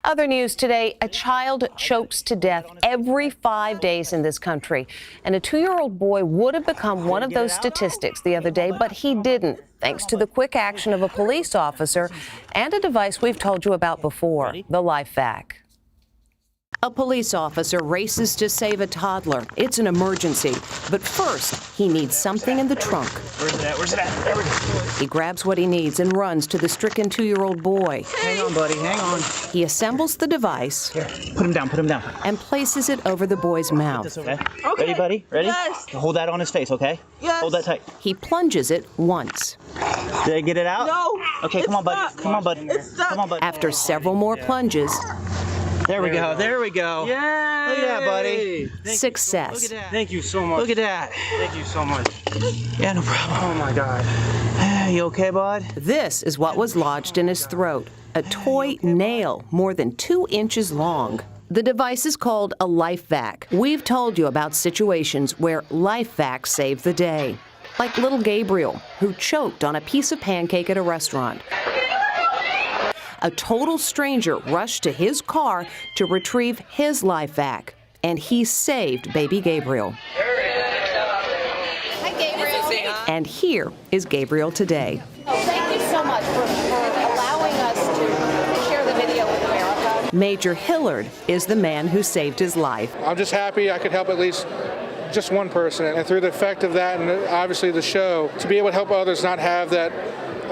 Other news today, a child chokes to death every 5 days in this country. And a 2-year-old boy would have become one of those statistics the other day, but he didn't, thanks to the quick action of a police officer and a device we've told you about before, the LifeVac. A police officer races to save a toddler. It's an emergency. But first, he needs something in the trunk. Where's it at? Where's it at? There we go. He grabs what he needs and runs to the stricken 2-year-old boy. Hang on, buddy. Hang on. He assembles the device. Here, put him down. Put him down. And places it over the boy's mouth. Okay. Ready, buddy? Ready? Yes. Hold that on his face, okay? Yes. Hold that tight. He plunges it once. Did I get it out? No. Okay, come on, buddy. Come on, buddy. It's stuck. Come on, buddy. After several more plunges, There we go. There we go. Yay. Look at that, buddy. success. Look at that. Thank you so much. Look at that. Thank you so much. Yeah, no problem. Oh my God. You okay, bud? This is what was lodged in his throat, a toy nail more than 2 inches long. The device is called a LifeVac. We've told you about situations where LifeVac saved the day, like little Gabriel, who choked on a piece of pancake at a restaurant. A total stranger rushed to his car to retrieve his LifeVac, and he saved baby Gabriel. Hi, Gabriel. And here is Gabriel today. Thank you so much for allowing us to share the video with America. Major Hillard is the man who saved his life. I'm just happy I could help at least just one person, and through the effect of that and obviously the show, to be able to help others not have that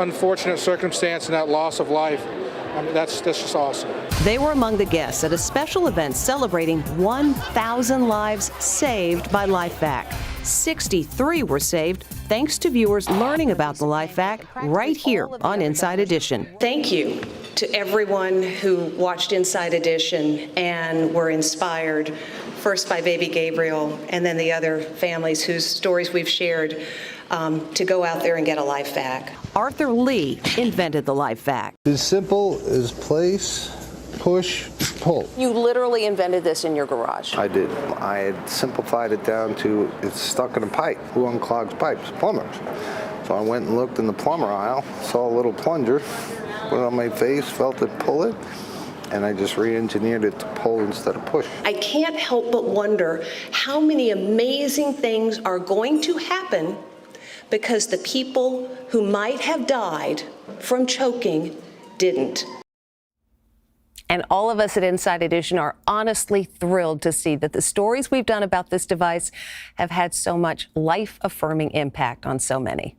unfortunate circumstance and that loss of life, I mean, that's just awesome. They were among the guests at a special event celebrating 1,000 lives saved by LifeVac. 63 were saved thanks to viewers learning about the LifeVac right here on Inside Edition. Thank you to everyone who watched Inside Edition and were inspired, first by baby Gabriel and then the other families whose stories we've shared, to go out there and get a LifeVac. Arthur Lee invented the LifeVac. As simple as place, push, pull. You literally invented this in your garage. I did. I had simplified it down to it's stuck in a pipe. Who unclogs pipes? Plumbers. So I went and looked in the plumber aisle, saw a little plunger, put it on my face, felt it pull it, and I just re-engineered it to pull instead of push. I can't help but wonder how many amazing things are going to happen because the people who might have died from choking didn't. And all of us at Inside Edition are honestly thrilled to see that the stories we've done about this device have had so much life-affirming impact on so many.